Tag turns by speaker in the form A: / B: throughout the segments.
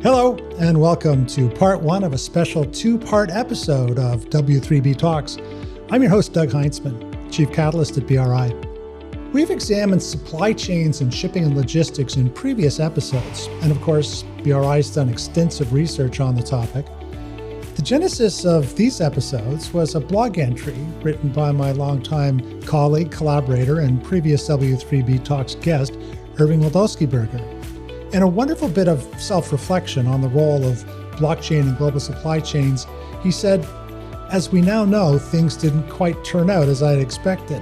A: Hello, and welcome to part one of a special two-part episode of W3B Talks. I'm your host, Doug Heintzman, Chief Catalyst at BRI. We've examined supply chains and shipping and logistics in previous episodes, and of course, BRI's done extensive research on the topic. The genesis of these episodes was a blog entry written by my longtime colleague, collaborator, and previous W3B Talks guest, Irving Wladawsky-Berger, and a wonderful bit of self-reflection on the role of blockchain in global supply chains. He said, "As we now know, things didn't quite turn out as I'd expected."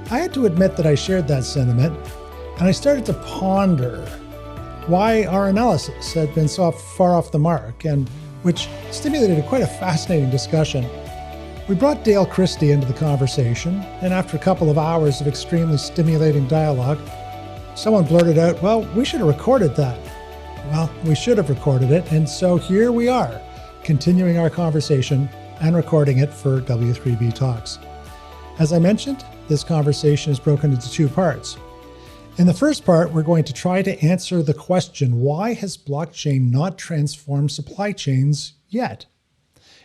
A: I had to admit that I shared that sentiment, and I started to ponder why our analysis had been so far off the mark, and which stimulated quite a fascinating discussion. We brought Dale Chrystie into the conversation, and after a couple of hours of extremely stimulating dialogue, someone blurted out, "Well, we should have recorded that." Well, we should have recorded it, and so here we are, continuing our conversation and recording it for W3B Talks. As I mentioned, this conversation is broken into two parts. In the first part, we're going to try to answer the question, why has blockchain not transformed supply chains yet?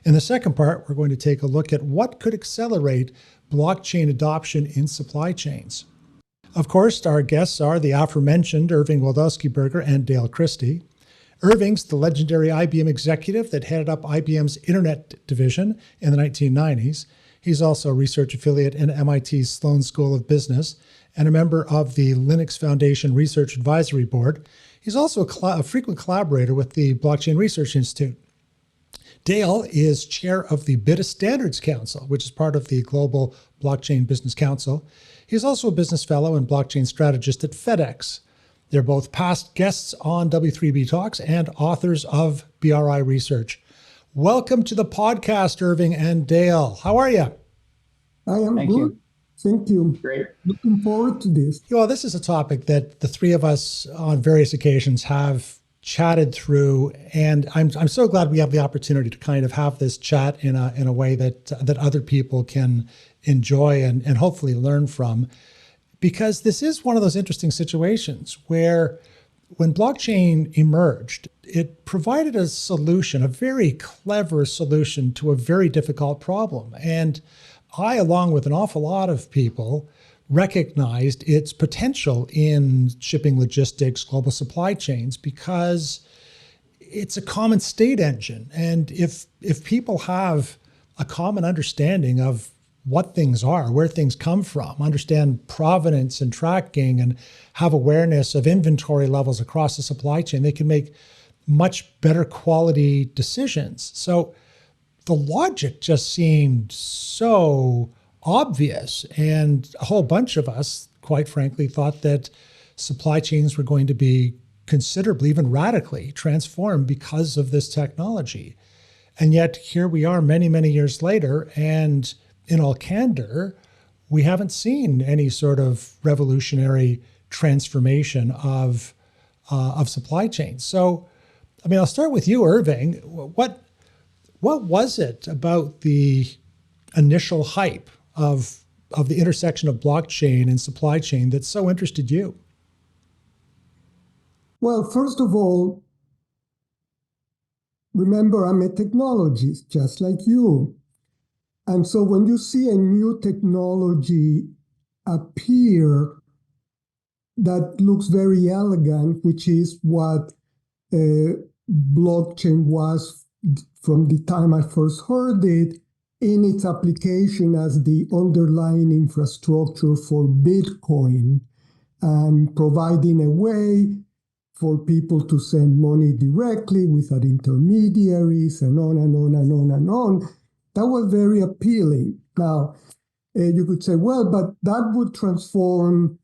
A: In the second part, we're going to take a look at what could accelerate blockchain adoption in supply chains. Of course, our guests are the aforementioned Irving Wladawsky-Berger and Dale Chrystie. Irving's the legendary IBM executive that headed up IBM's Internet division in the 1990s. He's also a research affiliate in MIT's Sloan School of Business and a member of the Linux Foundation Research Advisory Board. He's also a frequent collaborator with the Blockchain Research Institute. Dale is chair of the BITA Standards Council, which is part of the Global Blockchain Business Council. He's also a business fellow and blockchain strategist at FedEx. They're both past guests on W3B Talks and authors of BRI Research. Welcome to the podcast, Irving and Dale. How are you?
B: I am
C: Thank
B: good.
C: you.
B: Thank you.
C: Great.
B: Looking forward to this.
A: Well, this is a topic that the three of us on various occasions have chatted through, and I'm so glad we have the opportunity to kind of have this chat in a way that other people can enjoy and hopefully learn from, because this is one of those interesting situations where when blockchain emerged, it provided a solution, a very clever solution to a very difficult problem. And I, along with an awful lot of people, recognized its potential in shipping logistics, global supply chains, because it's a common state engine. And if people have a common understanding of what things are, where things come from, understand provenance and tracking, and have awareness of inventory levels across the supply chain, they can make much better quality decisions. So the logic just seemed so obvious, and a whole bunch of us, quite frankly, thought that supply chains were going to be considerably, even radically, transformed because of this technology. And yet here we are many, many years later, and in all candor, we haven't seen any sort of revolutionary transformation of supply chains. So, I mean, I'll start with you, Irving. What was it about the initial hype of the intersection of blockchain and supply chain that so interested you?
B: Well, first of all, remember, I'm a technologist, just like you. And so when you see a new technology appear that looks very elegant, which is what blockchain was from the time I first heard it, in its application as the underlying infrastructure for Bitcoin and providing a way for people to send money directly without intermediaries and on and on and on and on. That was very appealing. Now, you could say, well, but that would transform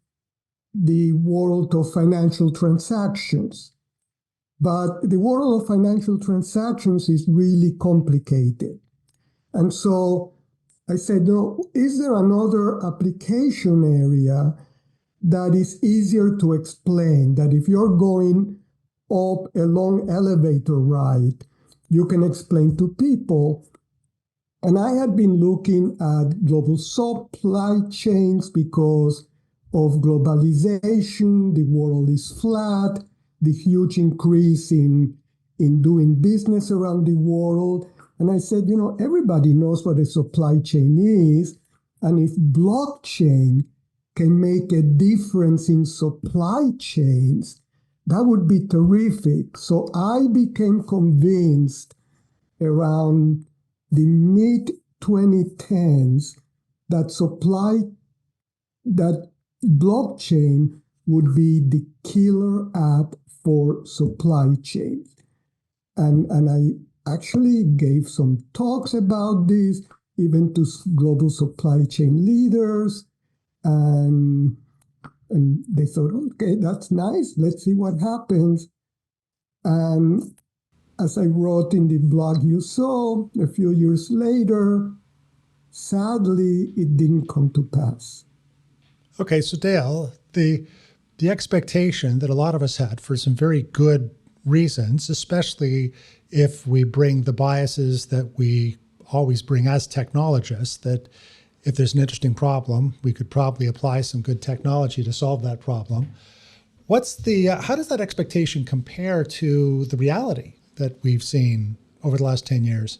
B: the world of financial transactions. But the world of financial transactions is really complicated. And so I said, no, is there another application area that is easier to explain, that if you're going up a long elevator ride, you can explain to people? And I had been looking at global supply chains because of globalization, the world is flat, the huge increase in in doing business around the world. And I said, everybody knows what a supply chain is. And if blockchain can make a difference in supply chains, that would be terrific. So I became convinced around the mid 2010s that blockchain would be the killer app for supply chains. And I actually gave some talks about this, even to global supply chain leaders. And they thought, okay, that's nice. Let's see what happens. And as I wrote in the blog you saw, a few years later, sadly, it didn't come to pass.
A: Okay, so Dale, the expectation that a lot of us had for some very good reasons, especially if we bring the biases that we always bring as technologists, that if there's an interesting problem, we could probably apply some good technology to solve that problem. What's the how does that expectation compare to the reality that we've seen over the last 10 years?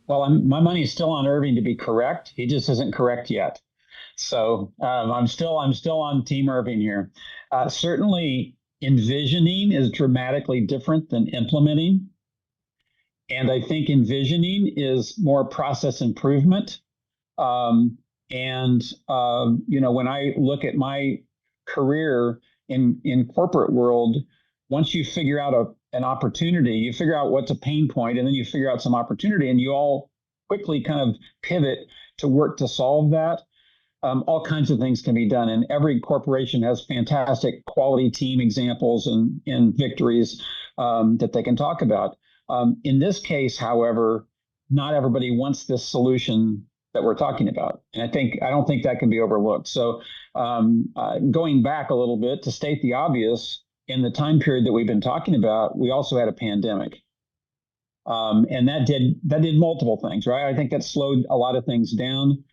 C: Well, my money is still on Irving to be correct. He just isn't correct yet. So I'm still on Team Irving here. Certainly, envisioning is dramatically different than implementing. And I think envisioning is more process improvement. When I look at my career in corporate world, once you figure out an opportunity, you figure out what's a pain point, and then you figure out some opportunity, and you all quickly kind of pivot to work to solve that. All kinds of things can be done, and every corporation has fantastic quality team examples and victories that they can talk about. In this case, however, not everybody wants this solution that we're talking about, and I don't think that can be overlooked. So, going back a little bit to state the obvious, in the time period that we've been talking about, we also had a pandemic, and that did multiple things, right? I think that slowed a lot of things down.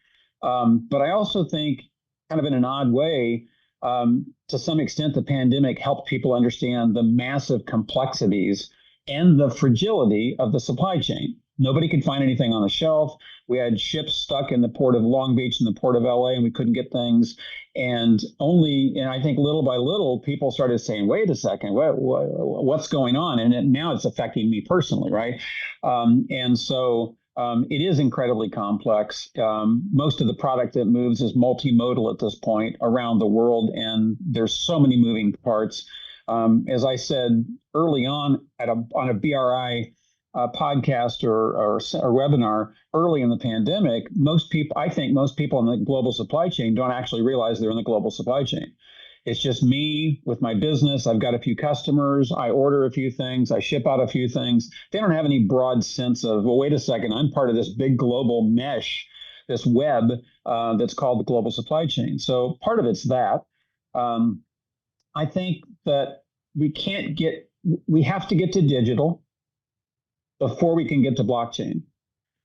C: But I also think, kind of in an odd way, to some extent, the pandemic helped people understand the massive complexities and the fragility of the supply chain. Nobody could find anything on the shelf. We had ships stuck in the port of Long Beach and the port of LA, and we couldn't get things. And I think little by little, people started saying, wait a second, what's going on? And now it's affecting me personally, right? It is incredibly complex. Most of the product that moves is multimodal at this point around the world, and there's so many moving parts. As I said early on on a BRI podcast or webinar early in the pandemic, I think most people in the global supply chain don't actually realize they're in the global supply chain. It's just me with my business. I've got a few customers. I order a few things. I ship out a few things. They don't have any broad sense of, well, wait a second, I'm part of this big global mesh, this web that's called the global supply chain. So part of it's that. I think that we have to get to digital before we can get to blockchain.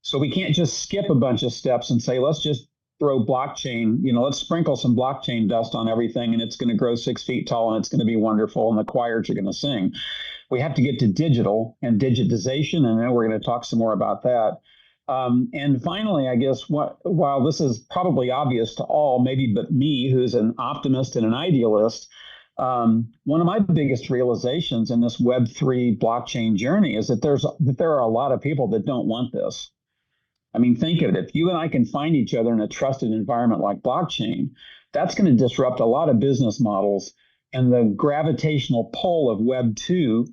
C: So we can't just skip a bunch of steps and say, let's just throw blockchain, let's sprinkle some blockchain dust on everything and it's going to grow 6 feet tall and it's going to be wonderful and the choirs are going to sing. We have to get to digital and digitization, and then we're going to talk some more about that. And finally, I guess while this is probably obvious to all, maybe but me, who's an optimist and an idealist, one of my biggest realizations in this Web3 blockchain journey is that there are a lot of people that don't want this. I mean, think of it. If you and I can find each other in a trusted environment like blockchain, that's going to disrupt a lot of business models. And the gravitational pull of Web 2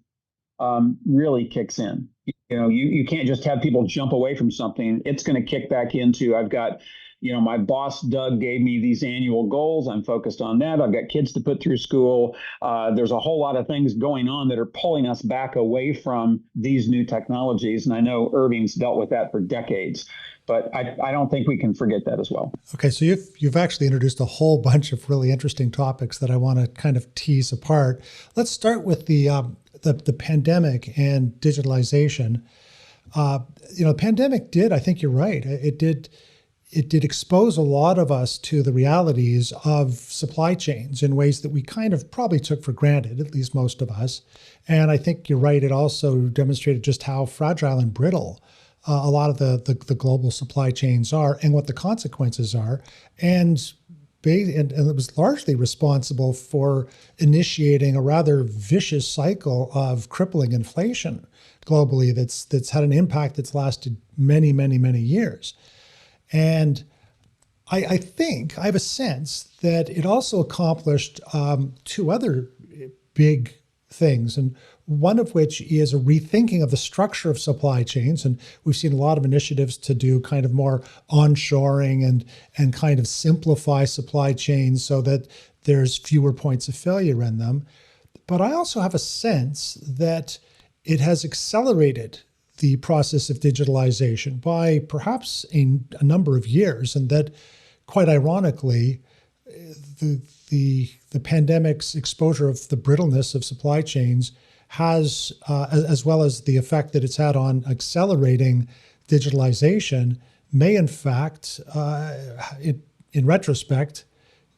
C: really kicks in. You can't just have people jump away from something. It's going to kick back into, I've got, my boss, Doug, gave me these annual goals. I'm focused on that. I've got kids to put through school. There's a whole lot of things going on that are pulling us back away from these new technologies. And I know Irving's dealt with that for decades, but I don't think we can forget that as well.
A: Okay, so you've actually introduced a whole bunch of really interesting topics that I want to kind of tease apart. Let's start with the pandemic and digitalization. The pandemic did, I think you're right. It did it did expose a lot of us to the realities of supply chains in ways that we kind of probably took for granted, at least most of us. And I think you're right. It also demonstrated just how fragile and brittle a lot of the global supply chains are and what the consequences are. And it was largely responsible for initiating a rather vicious cycle of crippling inflation globally that's had an impact that's lasted many, many, many years. And I think, I have a sense that it also accomplished two other big things, and one of which is a rethinking of the structure of supply chains. And we've seen a lot of initiatives to do kind of more onshoring and kind of simplify supply chains so that there's fewer points of failure in them. But I also have a sense that it has accelerated the process of digitalization by perhaps a number of years, and that, quite ironically, the pandemic's exposure of the brittleness of supply chains has, as well as the effect that it's had on accelerating digitalization, may in fact, in retrospect,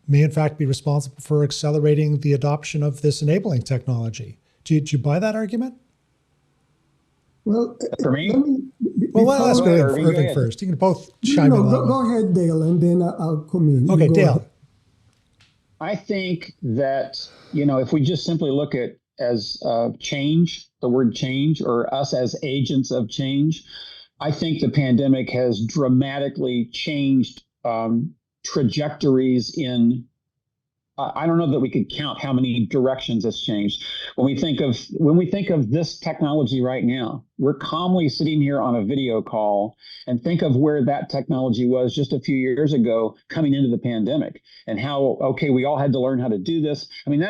A: may in fact be responsible for accelerating the adoption of this enabling technology. Do you buy that argument?
B: Well,
C: For me?
A: Well, I'll ask
C: Irving,
A: Irving first. You can both chime in.
B: Go ahead, Dale, and then I'll come in.
A: Okay, Dale.
B: Ahead.
C: I think that, if we just simply look at as change, the word change, or us as agents of change, I think the pandemic has dramatically changed trajectories in, I don't know that we could count how many directions it's changed. When we think of this technology right now, we're calmly sitting here on a video call, and think of where that technology was just a few years ago coming into the pandemic, and how, okay, we all had to learn how to do this. I mean,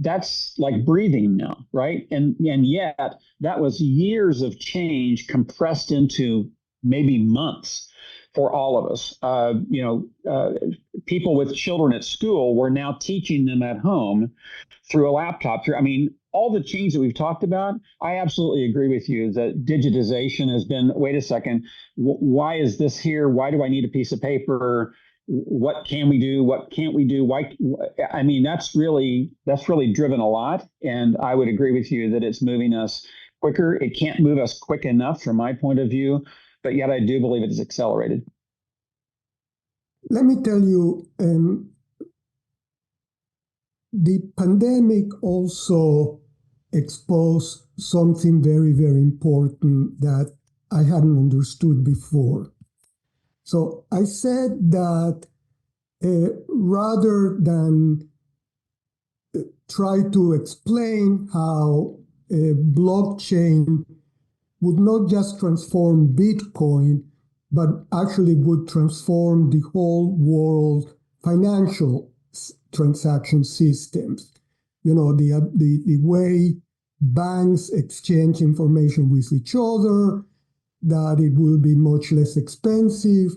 C: that's like breathing now, right? And yet that was years of change compressed into maybe months for all of us. People with children at school, we're now teaching them at home through a laptop. All the change that we've talked about, I absolutely agree with you that digitization has been, wait a second, why is this here? Why do I need a piece of paper? What can we do? What can't we do? Why? I mean, that's really driven a lot. And I would agree with you that it's moving us quicker. It can't move us quick enough from my point of view, but yet I do believe it is accelerated.
B: Let me tell you, the pandemic also exposed something very, very important that I hadn't understood before. So I said that rather than try to explain how a blockchain would not just transform Bitcoin, but actually would transform the whole world financial transaction systems. The way banks exchange information with each other, that it will be much less expensive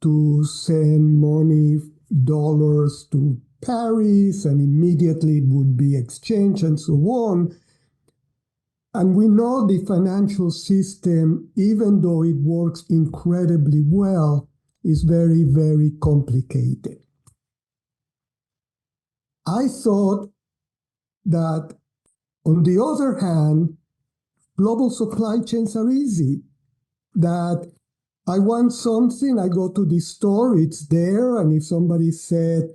B: to send money, dollars to Paris, and immediately it would be exchanged and so on. And we know the financial system, even though it works incredibly well, is very, very complicated. I thought that, on the other hand, global supply chains are easy. That I want something, I go to the store, it's there, and if somebody said,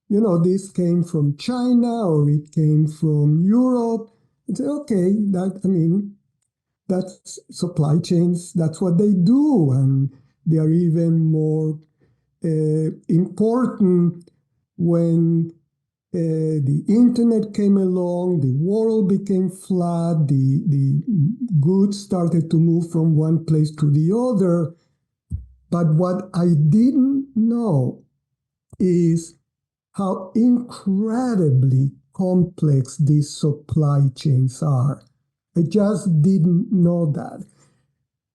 B: this came from China or it came from Europe, I'd say, okay, that's supply chains, that's what they do, and they are even more important when the internet came along, the world became flat, the goods started to move from one place to the other. But what I didn't know is how incredibly complex these supply chains are. I just didn't know that.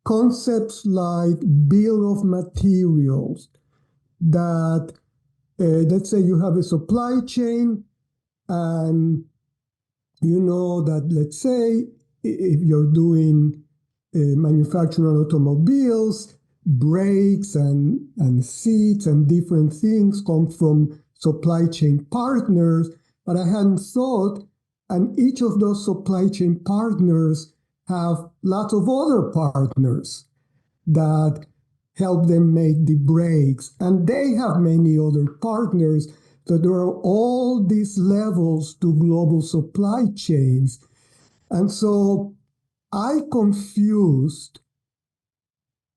B: Concepts like bill of materials, that let's say you have a supply chain, and you know that, let's say, if you're doing manufacturing automobiles, brakes and seats and different things come from supply chain partners, but I hadn't thought, and each of those supply chain partners have lots of other partners that help them make the brakes, and they have many other partners. So there are all these levels to global supply chains. And so I confused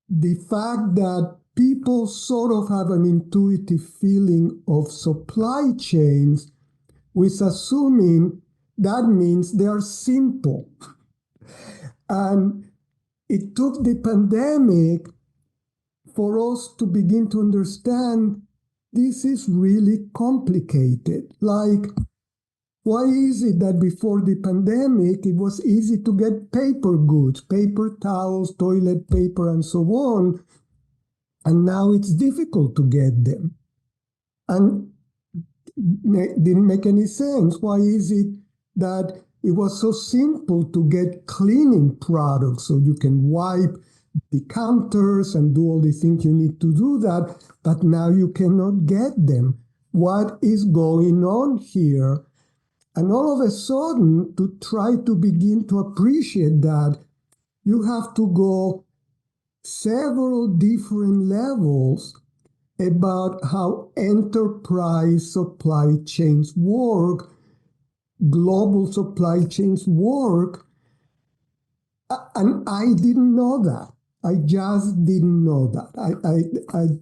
B: the fact that people sort of have an intuitive feeling of supply chains with assuming that means they are simple. And it took the pandemic for us to begin to understand this is really complicated. Like, why is it that before the pandemic, it was easy to get paper goods, paper towels, toilet paper, and so on, and now it's difficult to get them? And it didn't make any sense. Why is it that it was so simple to get cleaning products so you can wipe the counters and do all the things you need to do that, but now you cannot get them? What is going on here? And all of a sudden, to try to begin to appreciate that, you have to go several different levels about how enterprise supply chains work, global supply chains work. And I didn't know that. I just didn't know that.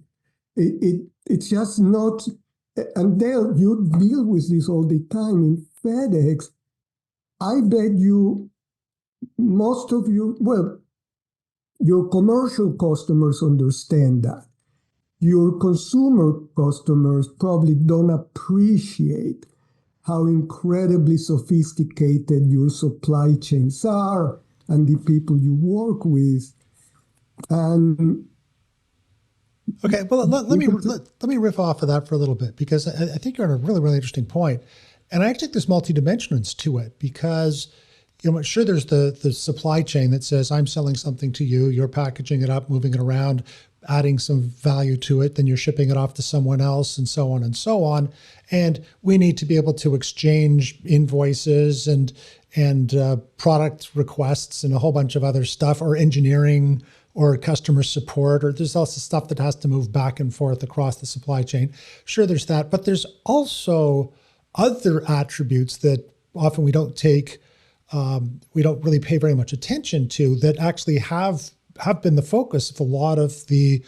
B: It's just not, and you deal with this all the time in FedEx. I bet you, most of you, well, your commercial customers understand that. Your consumer customers probably don't appreciate how incredibly sophisticated your supply chains are and the people you work with. And
A: okay, well, let me riff off of that for a little bit, because I think you're on a really, really interesting point. And I actually think there's multi-dimensions to it, because, sure, there's the supply chain that says, I'm selling something to you, you're packaging it up, moving it around, adding some value to it, then you're shipping it off to someone else, and so on and so on. And we need to be able to exchange invoices and product requests and a whole bunch of other stuff, or engineering, or customer support, or there's also stuff that has to move back and forth across the supply chain. Sure, there's that, but there's also other attributes that often we don't really pay very much attention to, that actually have been the focus of a lot of the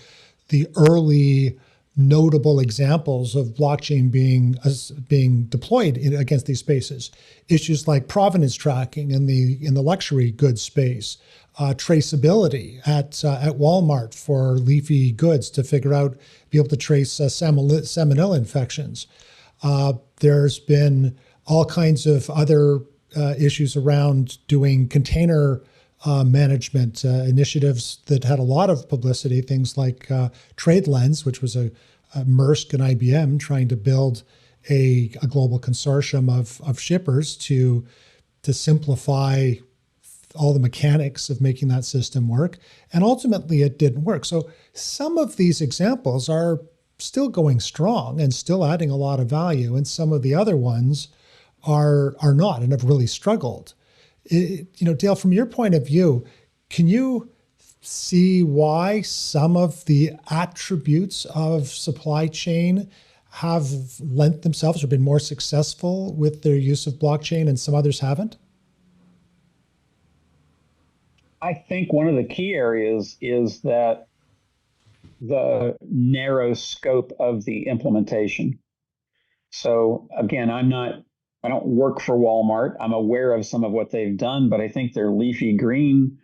A: early notable examples of blockchain being deployed against these spaces. Issues like provenance tracking in the luxury goods space, traceability at Walmart for leafy goods to be able to trace salmonella infections. There's been all kinds of other issues around doing container management initiatives that had a lot of publicity, things like TradeLens, which was a Maersk and IBM trying to build a global consortium of shippers to simplify all the mechanics of making that system work. And ultimately it didn't work. So some of these examples are still going strong and still adding a lot of value, and some of the other ones are not and have really struggled. Dale, from your point of view, can you see why some of the attributes of supply chain have lent themselves or been more successful with their use of blockchain and some others haven't?
C: I think one of the key areas is that the narrow scope of the implementation. So again, I don't work for Walmart. I'm aware of some of what they've done, but I think their leafy green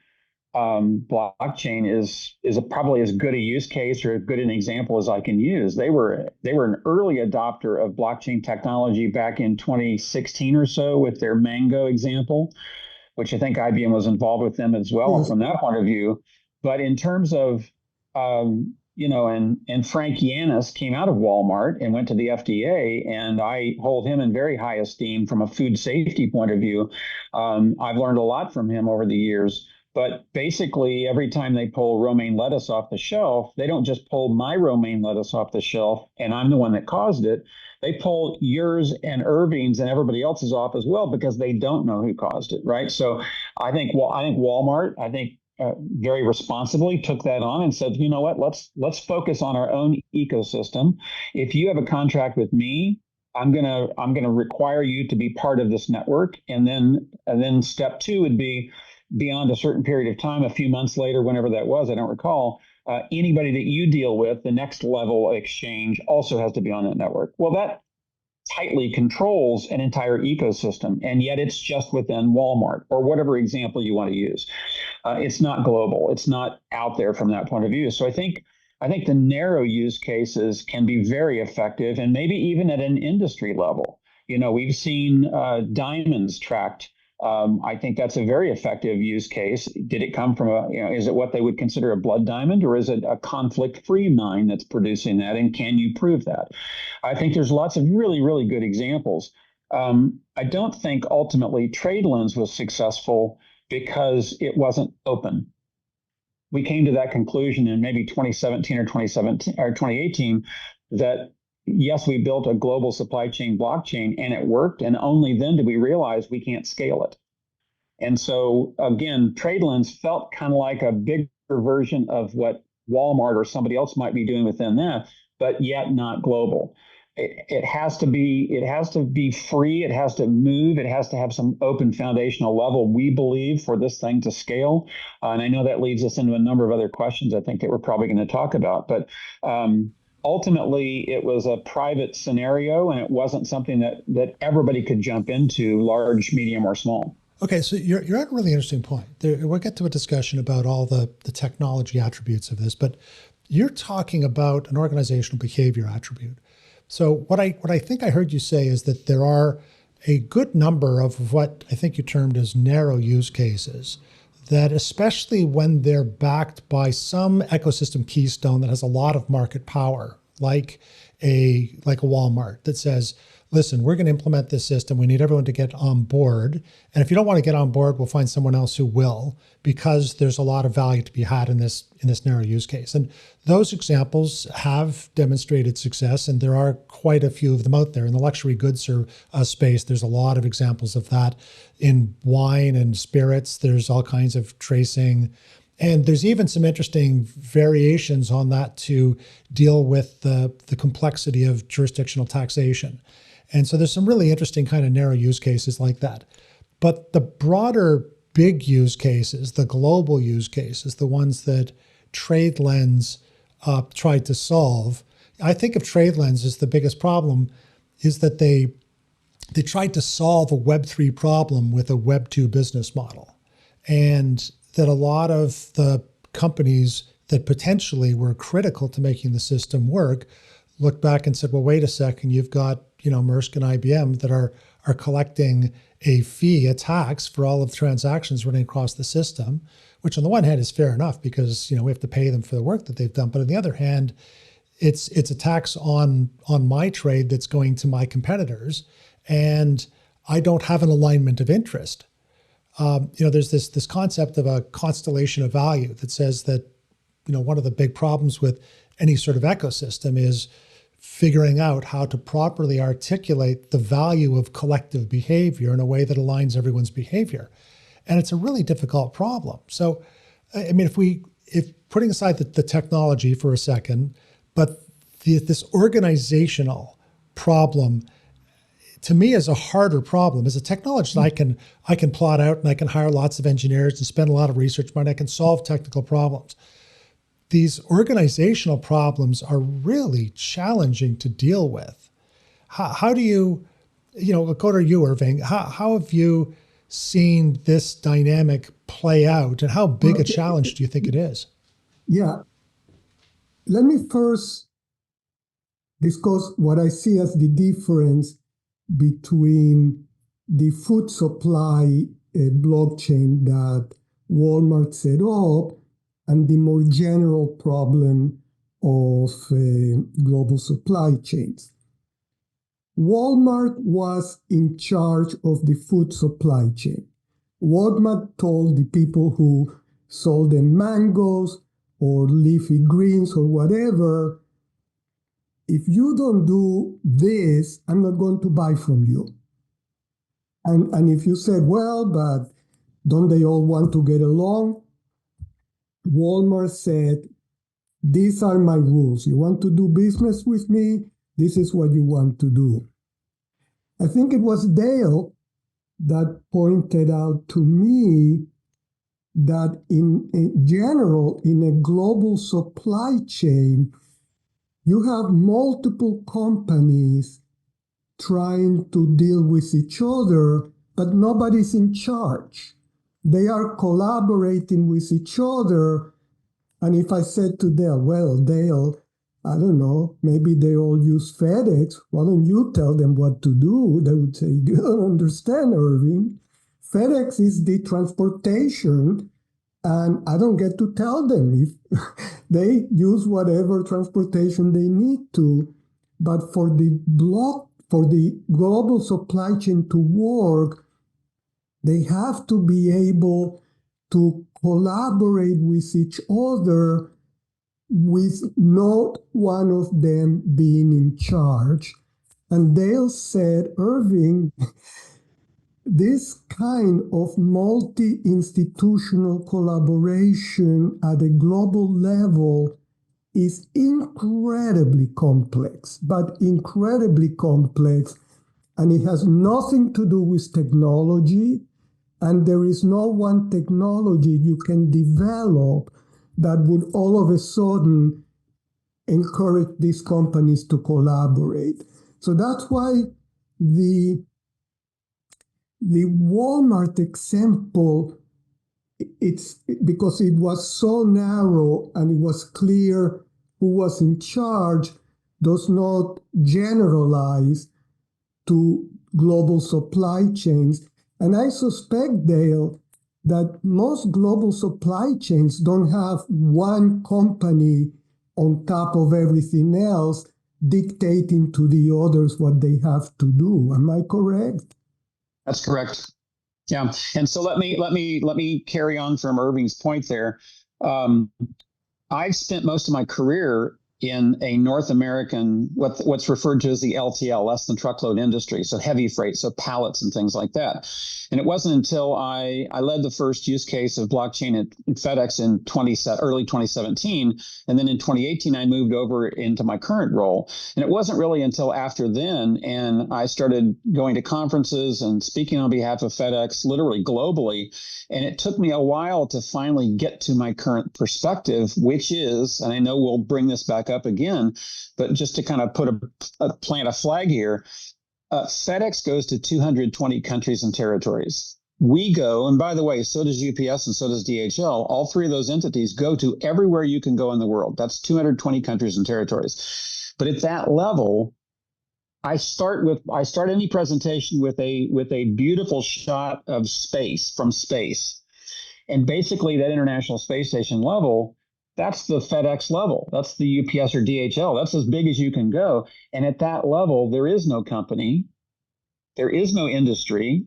C: blockchain is probably as good a use case or as good an example as I can use. They were an early adopter of blockchain technology back in 2016 or so with their Mango example, which I think IBM was involved with them as well from that point of view. But in terms of and Frank Yanis came out of Walmart and went to the FDA, and I hold him in very high esteem from a food safety point of view. I've learned a lot from him over the years. But basically, every time they pull romaine lettuce off the shelf, they don't just pull my romaine lettuce off the shelf and I'm the one that caused it. They pull yours and Irving's and everybody else's off as well because they don't know who caused it, right? So I think Walmart, very responsibly took that on and said, you know what, let's focus on our own ecosystem. If you have a contract with me, I'm gonna require you to be part of this network, and then step two would be beyond a certain period of time, a few months later, whenever that was, I don't recall. Anybody that you deal with, the next level exchange also has to be on that network. Well, that tightly controls an entire ecosystem, and yet it's just within Walmart or whatever example you want to use. It's not global. It's not out there from that point of view. So I think the narrow use cases can be very effective, and maybe even at an industry level. We've seen diamonds tracked. I think that's a very effective use case. Did it come from is it what they would consider a blood diamond, or is it a conflict-free mine that's producing that? And can you prove that? I think there's lots of really, really good examples. I don't think ultimately TradeLens was successful because it wasn't open. We came to that conclusion in maybe 2017 or 2018 that yes, we built a global supply chain blockchain and it worked. And only then did we realize we can't scale it. And so again, TradeLens felt kind of like a bigger version of what Walmart or somebody else might be doing within that, but yet not global. It has to be free. It has to move. It has to have some open foundational level, we believe, for this thing to scale. And I know that leads us into a number of other questions I think that we're probably going to talk about. But ultimately, it was a private scenario, and it wasn't something that everybody could jump into, large, medium, or small.
A: Okay, so you're at a really interesting point. We'll get to a discussion about all the technology attributes of this, but you're talking about an organizational behavior attribute. So what I think I heard you say is that there are a good number of what I think you termed as narrow use cases that, especially when they're backed by some ecosystem keystone that has a lot of market power, like a Walmart that says, listen, we're going to implement this system. We need everyone to get on board. And if you don't want to get on board, we'll find someone else who will, because there's a lot of value to be had in this narrow use case. And those examples have demonstrated success, and there are quite a few of them out there. In the luxury goods space, there's a lot of examples of that. In wine and spirits, there's all kinds of tracing. And there's even some interesting variations on that to deal with the complexity of jurisdictional taxation. And so there's some really interesting kind of narrow use cases like that. But the broader big use cases, the global use cases, the ones that TradeLens tried to solve, I think of TradeLens as the biggest problem is that they tried to solve a Web3 problem with a Web2 business model. And that a lot of the companies that potentially were critical to making the system work looked back and said, well, wait a second, you've got Maersk and IBM that are collecting a fee, a tax for all of the transactions running across the system, which on the one hand is fair enough because we have to pay them for the work that they've done. But on the other hand, it's a tax on my trade that's going to my competitors, and I don't have an alignment of interest. There's this concept of a constellation of value that says that one of the big problems with any sort of ecosystem is figuring out how to properly articulate the value of collective behavior in a way that aligns everyone's behavior. And it's a really difficult problem. So, I mean, if putting aside the technology for a second, but this organizational problem, to me, is a harder problem. As a technologist, I can plot out and I can hire lots of engineers and spend a lot of research money. I can solve technical problems. These organizational problems are really challenging to deal with. How do you, go to you, Irving, how have you seen this dynamic play out, and how big a challenge do you think it is?
B: Yeah. Let me first discuss what I see as the difference between the food supply blockchain that Walmart set up and the more general problem of global supply chains. Walmart was in charge of the food supply chain. Walmart told the people who sold them mangoes or leafy greens or whatever. If you don't do this, I'm not going to buy from you. And if you said, well, but don't they all want to get along? Walmart said, these are my rules. You want to do business with me? This is what you want to do. I think it was Dale that pointed out to me that in general, in a global supply chain, you have multiple companies trying to deal with each other, but nobody's in charge. They are collaborating with each other. And if I said to Dale, well, Dale, I don't know, maybe they all use FedEx. Why don't you tell them what to do? They would say, you don't understand, Irving. FedEx is the transportation, and I don't get to tell them if they use whatever transportation they need to. But for the global supply chain to work, they have to be able to collaborate with each other with not one of them being in charge. And Dale said, Irving, this kind of multi-institutional collaboration at a global level is incredibly complex, but incredibly complex. And it has nothing to do with technology. And there is no one technology you can develop that would all of a sudden encourage these companies to collaborate. So that's why the Walmart example, it's because it was so narrow and it was clear who was in charge, does not generalize to global supply chains. And I suspect, Dale, that most global supply chains don't have one company on top of everything else dictating to the others what they have to do. Am I correct?
C: That's correct. Yeah. And so let me carry on from Irving's point there. I've spent most of my career in a North American, what's referred to as the LTL, less than truckload industry, so heavy freight, so pallets and things like that. And it wasn't until I led the first use case of blockchain at FedEx in early 2017, and then in 2018 I moved over into my current role. And it wasn't really until after then, and I started going to conferences and speaking on behalf of FedEx, literally globally. And it took me a while to finally get to my current perspective, which is, and I know we'll bring this back up again, but just to kind of plant a flag here, FedEx goes to 220 countries and territories. We go, and by the way, so does UPS and so does DHL. All three of those entities go to everywhere you can go in the world. That's 220 countries and territories. But at that level, I start any presentation with a beautiful shot of space from space. And basically that International Space Station level, that's the FedEx level. That's the UPS or DHL. That's as big as you can go. And at that level, there is no company, there is no industry,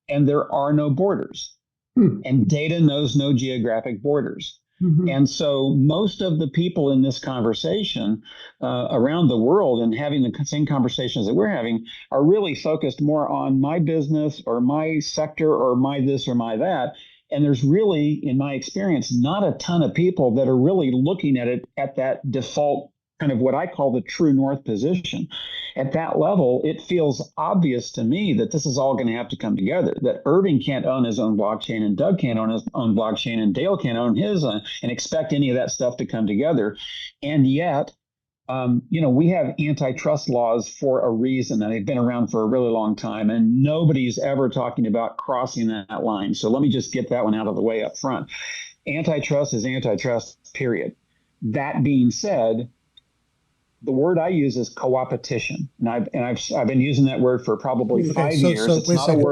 C: and there are no borders. And data knows no geographic borders. And so most of the people in this conversation around the world and having the same conversations that we're having are really focused more on my business or my sector or my this or my that. And there's really, in my experience, not a ton of people that are really looking at it at that default kind of what I call the true north position. At that level, it feels obvious to me that this is all going to have to come together, that Irving can't own his own blockchain and Doug can't own his own blockchain and Dale can't own his and expect any of that stuff to come together. And yet, we have antitrust laws for a reason, and they've been around for a really long time, and nobody's ever talking about crossing that line. So let me just get that one out of the way up front. Antitrust is antitrust, period. That being said, the word I use is co-opetition, and I've been using that word for probably 5 years.
A: So
C: it's not a word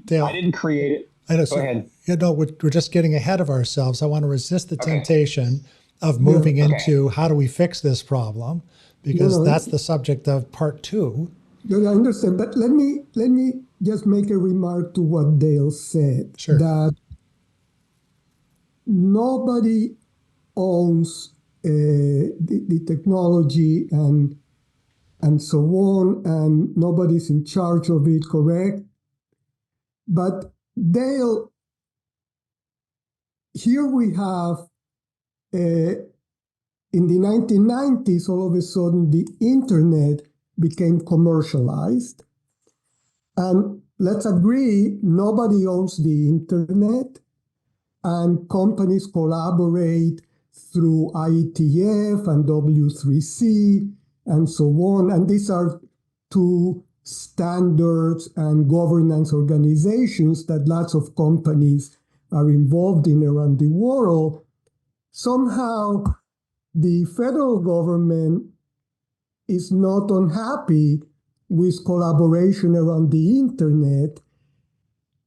A: Dale,
C: I didn't create it.
A: I know,
C: Go ahead.
A: We're just getting ahead of ourselves. I want to resist the temptation of moving into how do we fix this problem, because that's the subject of part 2.
B: I understand, but let me just make a remark to what Dale said.
A: Sure.
B: That nobody owns the technology and so on, and nobody's in charge of it, correct? But Dale, here we have, in the 1990s, all of a sudden, the internet became commercialized. And let's agree, nobody owns the internet, and companies collaborate through IETF and W3C and so on. And these are two standards and governance organizations that lots of companies are involved in around the world. Somehow, the federal government is not unhappy with collaboration around the internet.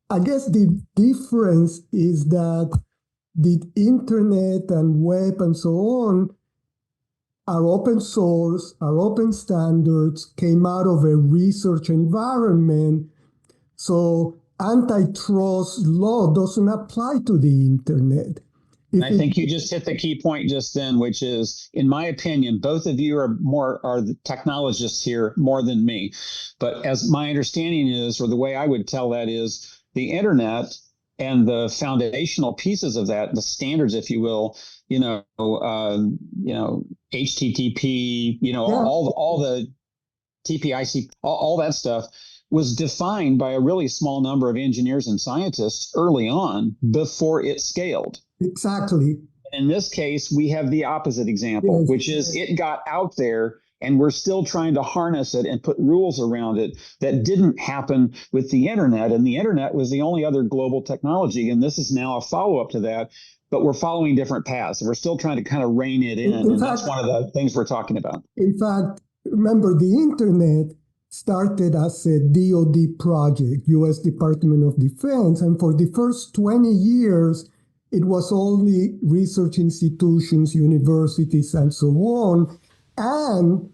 B: I guess the difference is that the internet and web and so on are open source, are open standards, came out of a research environment. So antitrust law doesn't apply to the internet.
C: I think you just hit the key point just then, which is, in my opinion, both of you are the technologists here more than me. But as my understanding is, or the way I would tell that is, the internet and the foundational pieces of that, the standards, if you will, HTTP, all the TPIC, all that stuff was defined by a really small number of engineers and scientists early on before it scaled.
B: Exactly.
C: In this case, we have the opposite example, yes, which is it got out there and we're still trying to harness it and put rules around it that didn't happen with the internet. And the internet was the only other global technology. And this is now a follow-up to that, but we're following different paths. We're still trying to kind of rein it in. And fact, that's one of the things we're talking about.
B: In fact, remember, the internet started as a DoD project, U.S. Department of Defense. And for the first 20 years, it was only research institutions, universities, and so on. And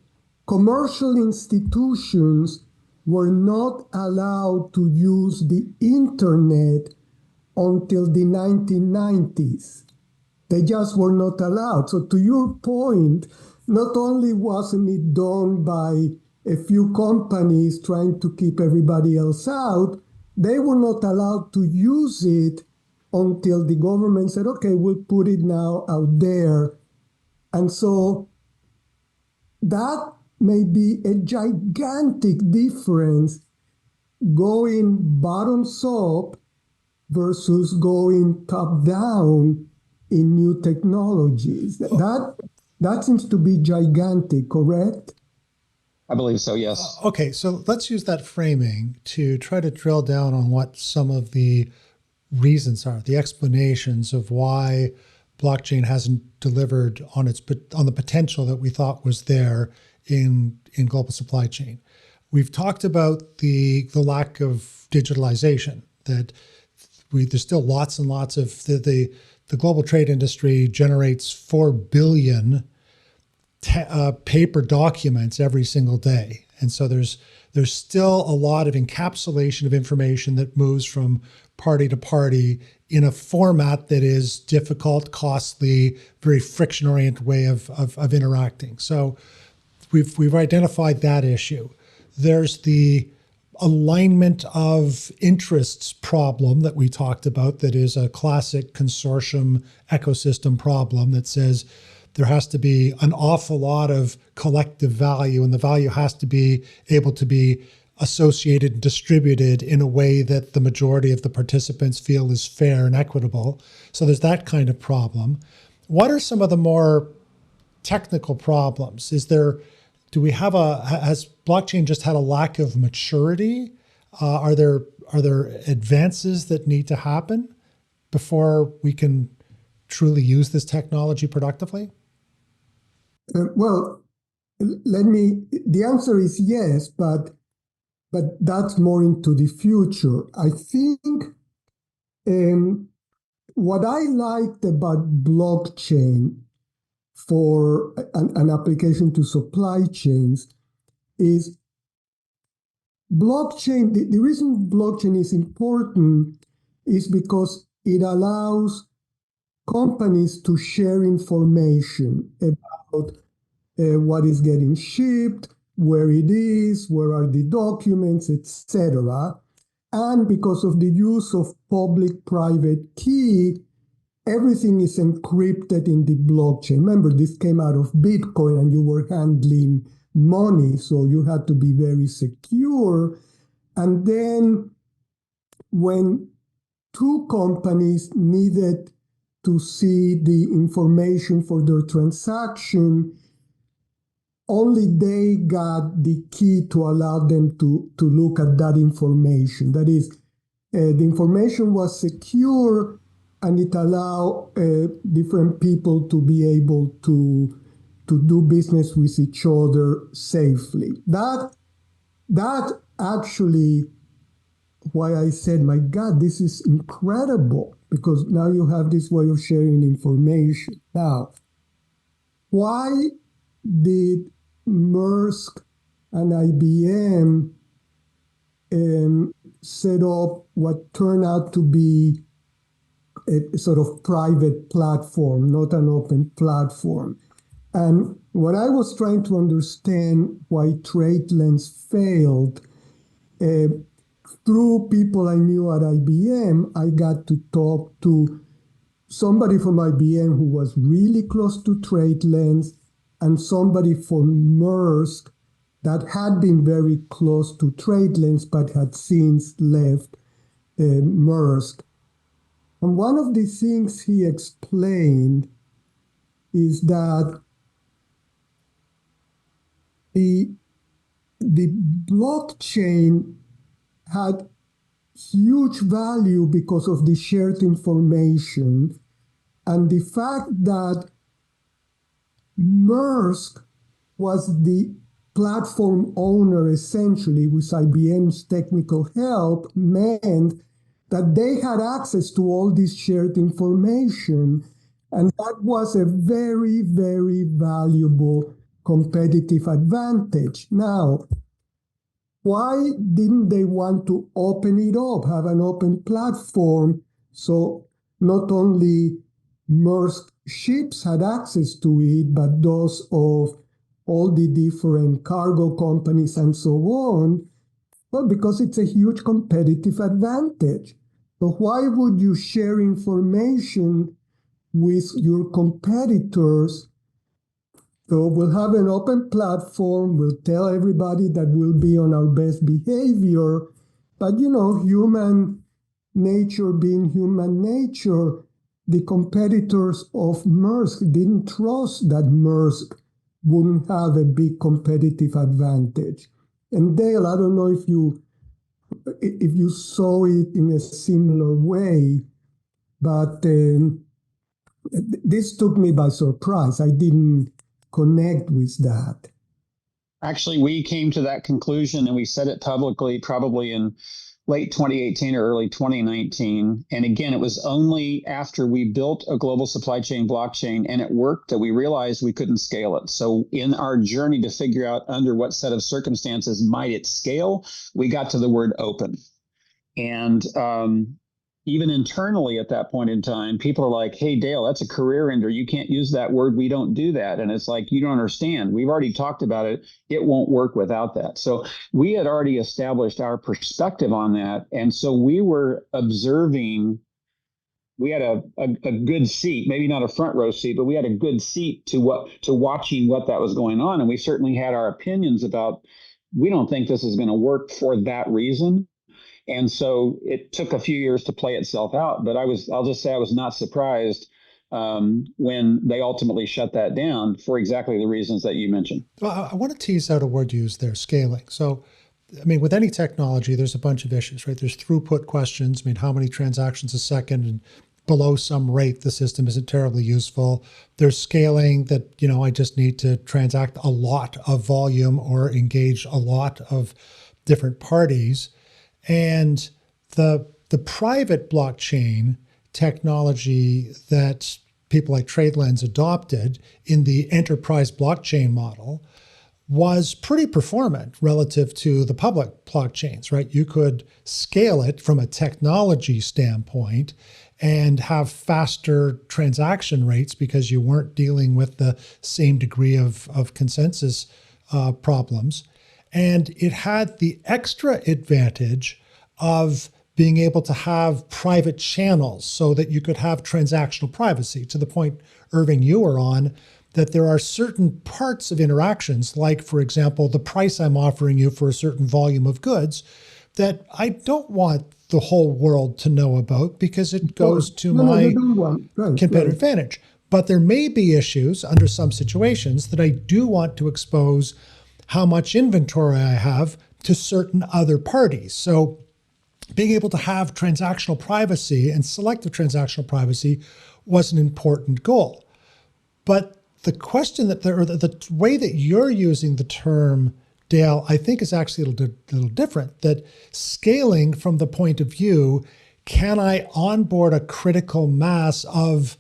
B: commercial institutions were not allowed to use the internet until the 1990s. They just were not allowed. So to your point, not only wasn't it done by a few companies trying to keep everybody else out, they were not allowed to use it until the government said, okay, we'll put it now out there. And so that may be a gigantic difference going bottoms up versus going top down in new technologies. That seems to be gigantic, correct?
C: I believe so, yes.
A: Okay, so let's use that framing to try to drill down on what some of the reasons are, the explanations of why blockchain hasn't delivered on the potential that we thought was there in global supply chain. We've talked about the lack of digitalization, that there's still lots and lots of the global trade industry generates 4 billion paper documents every single day. And so there's still a lot of encapsulation of information that moves from party to party in a format that is difficult, costly, very friction-oriented way of interacting. So we've identified that issue. There's the alignment of interests problem that we talked about, that is a classic consortium ecosystem problem that says there has to be an awful lot of collective value, and the value has to be able to be associated and distributed in a way that the majority of the participants feel is fair and equitable. So there's that kind of problem. What are some of the more technical problems? Has blockchain just had a lack of maturity? Are there advances that need to happen before we can truly use this technology productively?
B: Well, the answer is yes, but that's more into the future. I think what I liked about blockchain for an application to supply chains is blockchain. The reason blockchain is important is because it allows companies to share information about what is getting shipped, where it is, where are the documents, etc. And because of the use of public-private key, everything is encrypted in the blockchain. Remember, this came out of Bitcoin and you were handling money, so you had to be very secure. And then when two companies needed to see the information for their transaction, only they got the key to allow them to look at that information. That is, the information was secure and it allowed different people to be able to do business with each other safely. That actually why I said, my God, this is incredible, because now you have this way of sharing information. Now, why did Maersk and IBM set up what turned out to be a sort of private platform, not an open platform? And when I was trying to understand why TradeLens failed, through people I knew at IBM, I got to talk to somebody from IBM who was really close to TradeLens and somebody from Maersk that had been very close to TradeLens but had since left Maersk. And one of the things he explained is that the blockchain had huge value because of the shared information and the fact that Maersk was the platform owner essentially with IBM's technical help meant that they had access to all this shared information, and that was a very, very valuable competitive advantage. Now, why didn't they want to open it up, have an open platform, so not only Maersk ships had access to it, but those of all the different cargo companies and so on? Well, because it's a huge competitive advantage. So why would you share information with your competitors? So we'll have an open platform, we'll tell everybody that we'll be on our best behavior, but human nature being human nature, the competitors of Maersk didn't trust that Maersk wouldn't have a big competitive advantage. And Dale, I don't know if you saw it in a similar way, but this took me by surprise. I didn't connect with that.
C: Actually, we came to that conclusion and we said it publicly probably in late 2018 or early 2019. And again, it was only after we built a global supply chain blockchain and it worked that we realized we couldn't scale it. So in our journey to figure out under what set of circumstances might it scale, we got to the word open. And even internally at that point in time, people are like, hey, Dale, that's a career ender. You can't use that word. We don't do that. And it's like, you don't understand. We've already talked about it. It won't work without that. So we had already established our perspective on that. And so we were observing. We had a good seat, maybe not a front row seat, but we had a good seat to watching what that was going on. And we certainly had our opinions about, we don't think this is going to work for that reason. And so it took a few years to play itself out, but I'll just say I was not surprised when they ultimately shut that down for exactly the reasons that you mentioned.
A: Well, I want to tease out a word you used there, scaling. So, I mean, with any technology, there's a bunch of issues, right? There's throughput questions. I mean, how many transactions a second, and below some rate, the system isn't terribly useful. There's scaling that, I just need to transact a lot of volume or engage a lot of different parties. And the private blockchain technology that people like TradeLens adopted in the enterprise blockchain model was pretty performant relative to the public blockchains, right? You could scale it from a technology standpoint, and have faster transaction rates because you weren't dealing with the same degree of consensus problems. And it had the extra advantage of being able to have private channels so that you could have transactional privacy, to the point, Irving, you were on, that there are certain parts of interactions, like, for example, the price I'm offering you for a certain volume of goods, that I don't want the whole world to know about because it goes to my competitive advantage. But there may be issues under some situations that I do want to expose how much inventory I have to certain other parties. So being able to have transactional privacy and selective transactional privacy was an important goal. But the question that the way that you're using the term, Dale, I think is actually a little different. That scaling from the point of view, can I onboard a critical mass of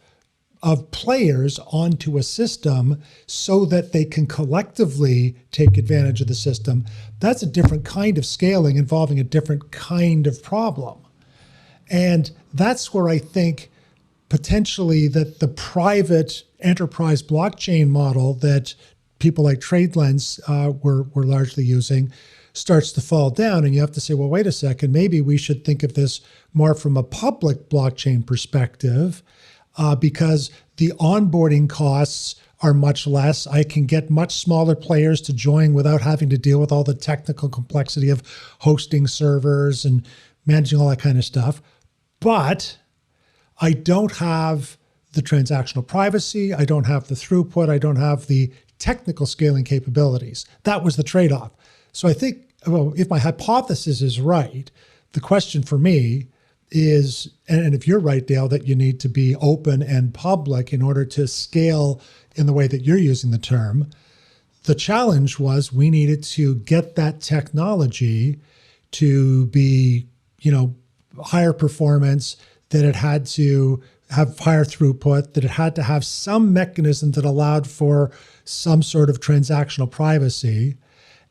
A: players onto a system so that they can collectively take advantage of the system? That's a different kind of scaling involving a different kind of problem. And that's where I think potentially that the private enterprise blockchain model that people like TradeLens were largely using starts to fall down. And you have to say, well, wait a second, maybe we should think of this more from a public blockchain perspective, because the onboarding costs are much less. I can get much smaller players to join without having to deal with all the technical complexity of hosting servers and managing all that kind of stuff. But I don't have the transactional privacy. I don't have the throughput. I don't have the technical scaling capabilities. That was the trade-off. So I think, well, if my hypothesis is right, the question for me is, and if you're right, Dale, that you need to be open and public in order to scale in the way that you're using the term, the challenge was we needed to get that technology to be, higher performance, that it had to have higher throughput, that it had to have some mechanism that allowed for some sort of transactional privacy,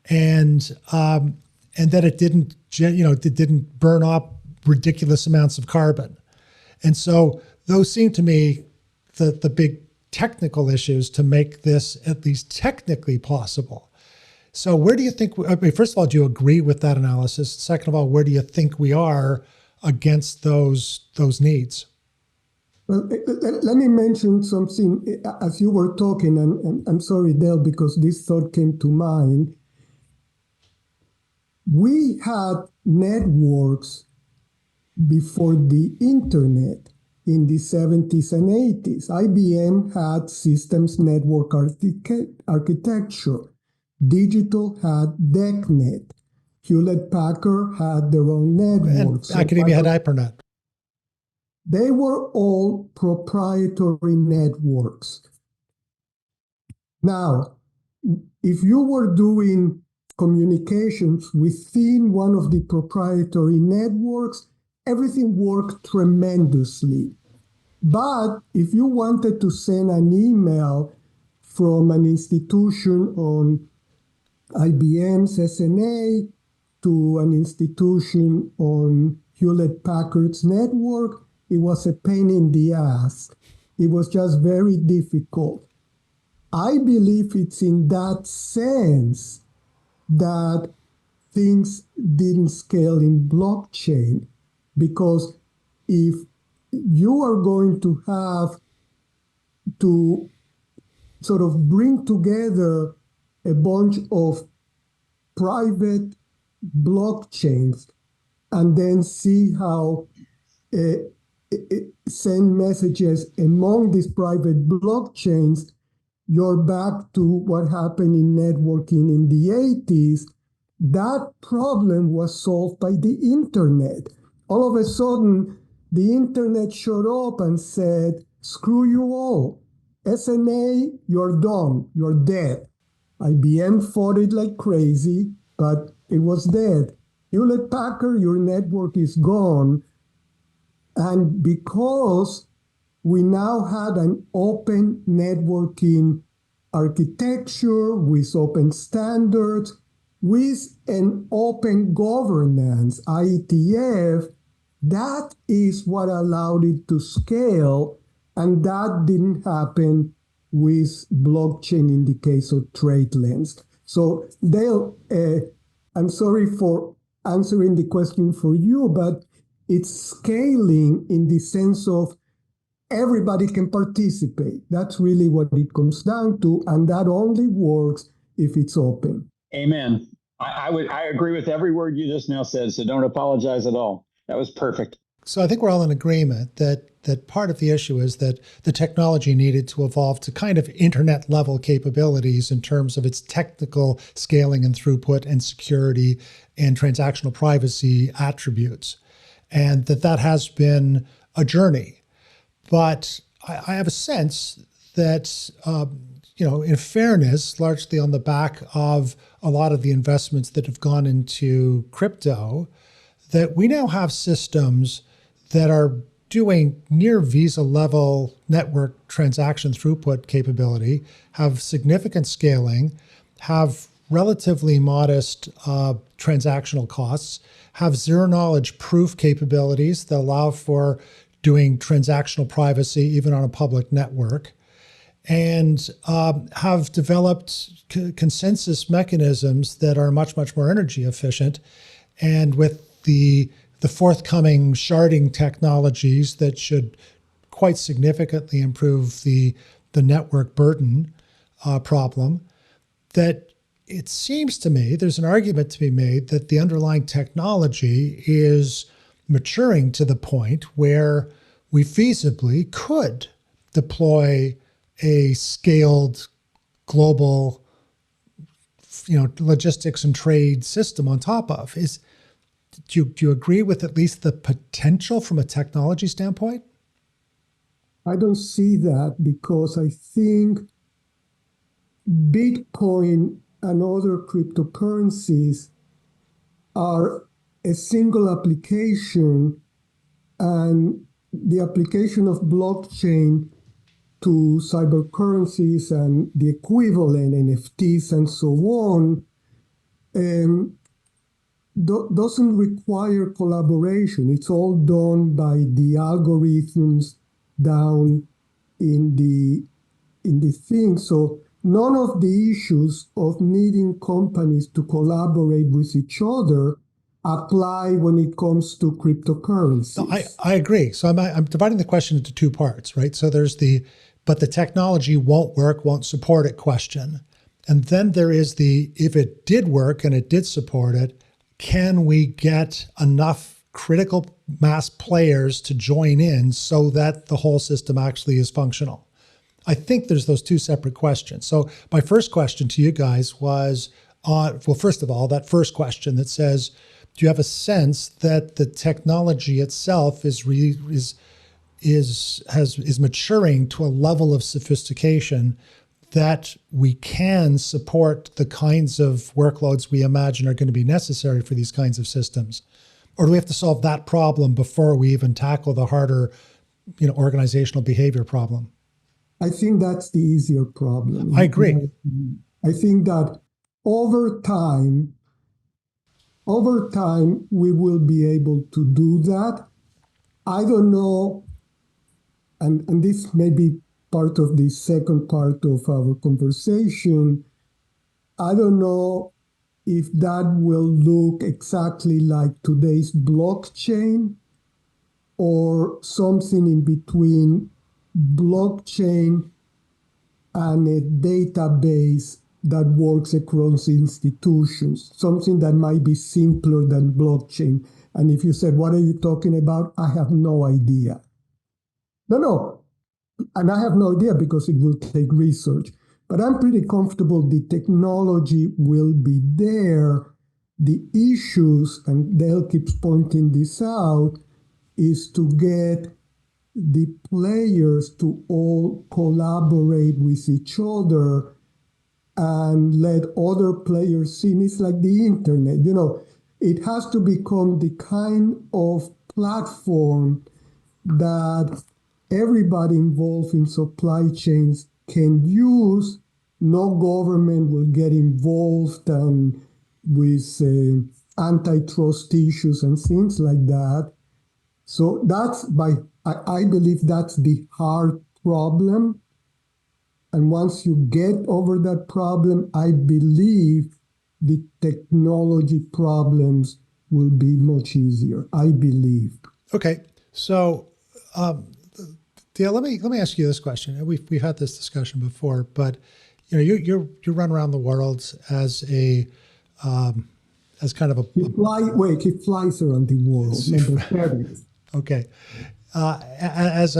A: and that it didn't burn up ridiculous amounts of carbon. And so those seem to me the big technical issues to make this at least technically possible. So where do you think, first of all, do you agree with that analysis? Second of all, where do you think we are against those needs?
B: Well, let me mention something as you were talking, and I'm sorry, Dale, because this thought came to mind. We had networks before the internet in the 70s and 80s. IBM had systems network architecture. Digital had DECnet. Hewlett-Packard had their own networks.
A: And academia had IPernet.
B: They were all proprietary networks. Now, if you were doing communications within one of the proprietary networks, everything worked tremendously. But if you wanted to send an email from an institution on IBM's SNA to an institution on Hewlett-Packard's network, it was a pain in the ass. It was just very difficult. I believe it's in that sense that things didn't scale in blockchain, because if you are going to have to sort of bring together a bunch of private blockchains and then see how send messages among these private blockchains, you're back to what happened in networking in the 80s. That problem was solved by the internet. All of a sudden, the internet showed up and said, screw you all. SNA, you're done. You're dead. IBM fought it like crazy, but it was dead. Hewlett-Packard, your network is gone. And because we now had an open networking architecture with open standards, with an open governance, IETF, That is what allowed it to scale, and that didn't happen with blockchain in the case of TradeLens. So Dale, I'm sorry for answering the question for you, but it's scaling in the sense of everybody can participate. That's really what it comes down to, and that only works if it's open.
C: Amen. I agree with every word you just now said, so don't apologize at all. That was perfect.
A: So I think we're all in agreement that part of the issue is that the technology needed to evolve to kind of internet level capabilities in terms of its technical scaling and throughput and security and transactional privacy attributes, and that has been a journey. But I have a sense that, in fairness, largely on the back of a lot of the investments that have gone into crypto, that we now have systems that are doing near Visa level network transaction throughput capability, have significant scaling, have relatively modest transactional costs, have zero knowledge proof capabilities that allow for doing transactional privacy even on a public network, and have developed consensus mechanisms that are much, much more energy efficient. And with the forthcoming sharding technologies that should quite significantly improve the network burden problem, that it seems to me there's an argument to be made that the underlying technology is maturing to the point where we feasibly could deploy a scaled global, logistics and trade system on top of. Do you agree with at least the potential from a technology standpoint?
B: I don't see that because I think Bitcoin and other cryptocurrencies are a single application, and the application of blockchain to cybercurrencies and the equivalent NFTs and so on doesn't require collaboration. It's all done by the algorithms down in the thing. So none of the issues of needing companies to collaborate with each other apply when it comes to cryptocurrencies.
A: No, I agree. So I'm dividing the question into two parts, right? So there's but the technology won't work, won't support it question. And then there is if it did work and it did support it, can we get enough critical mass players to join in so that the whole system actually is functional? I think there's those two separate questions. So my first question to you guys was, first of all, that first question that says, do you have a sense that the technology itself is maturing to a level of sophistication that we can support the kinds of workloads we imagine are going to be necessary for these kinds of systems? Or do we have to solve that problem before we even tackle the harder, organizational behavior problem?
B: I think that's the easier problem.
A: I agree.
B: I think that over time, we will be able to do that. I don't know, and this may be part of the second part of our conversation. I don't know if that will look exactly like today's blockchain or something in between blockchain and a database that works across institutions, something that might be simpler than blockchain. And if you said, what are you talking about? I have no idea. No. And I have no idea because it will take research. But I'm pretty comfortable the technology will be there. The issues, and Dale keeps pointing this out, is to get the players to all collaborate with each other and let other players see. It's like the internet, it has to become the kind of platform that everybody involved in supply chains can use. No government will get involved with antitrust issues and things like that. So I believe that's the hard problem. And once you get over that problem, I believe the technology problems will be much easier. I believe.
A: Okay, so Dale, let me ask you this question. We've had this discussion before, but you run around the world as a as kind of a
B: He flies around the world.
A: Okay. As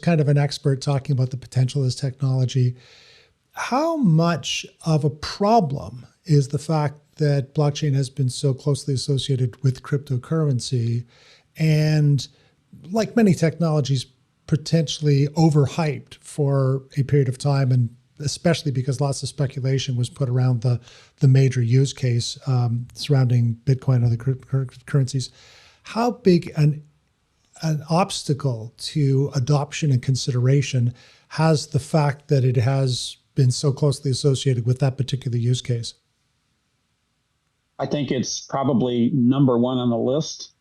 A: kind of an expert talking about the potential of this technology, how much of a problem is the fact that blockchain has been so closely associated with cryptocurrency and, like many technologies, potentially overhyped for a period of time, and especially because lots of speculation was put around the major use case surrounding Bitcoin and other currencies? How big an obstacle to adoption and consideration has the fact that it has been so closely associated with that particular use case?
C: I think it's probably number one on the list.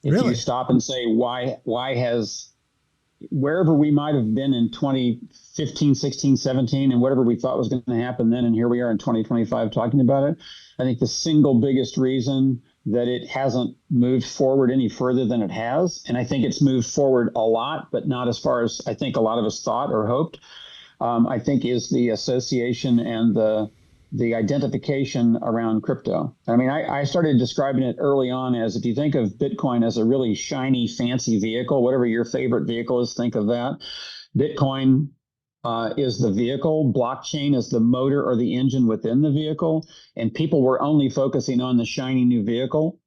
C: If you stop and say, why has, wherever we might have been in 2015, 16, 17, and whatever we thought was going to happen then, and here we are in 2025 talking about it, I think the single biggest reason that it hasn't moved forward any further than it has, and I think it's moved forward a lot, but not as far as I think a lot of us thought or hoped, I think is the association and the identification around crypto. I mean, I started describing it early on as, if you think of Bitcoin as a really shiny, fancy vehicle, whatever your favorite vehicle is, think of that. Bitcoin is the vehicle, blockchain is the motor or the engine within the vehicle, and people were only focusing on the shiny new vehicle.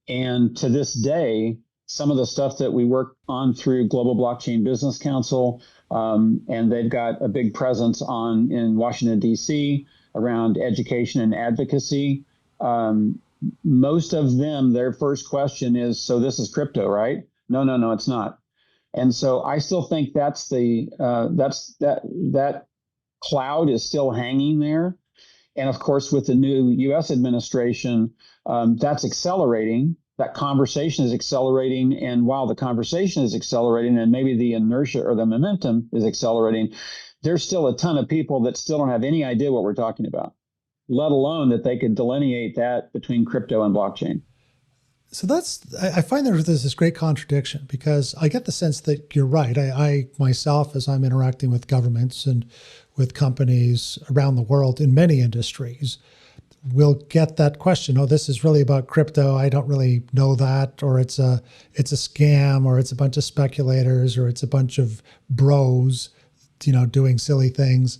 C: And to this day, some of the stuff that we work on through Global Blockchain Business Council, and they've got a big presence in Washington, D.C., around education and advocacy. Most of them, their first question is, so this is crypto, right? No, it's not. And so I still think that's that cloud is still hanging there. And of course, with the new U.S. administration, that's accelerating. That conversation is accelerating. And while the conversation is accelerating, and maybe the inertia or the momentum is accelerating, there's still a ton of people that still don't have any idea what we're talking about, let alone that they could delineate that between crypto and blockchain.
A: So I find there's this great contradiction, because I get the sense that you're right. I myself, as I'm interacting with governments and with companies around the world in many industries, will get that question. Oh, this is really about crypto. I don't really know that, or it's a scam, or it's a bunch of speculators, or it's a bunch of bros, doing silly things,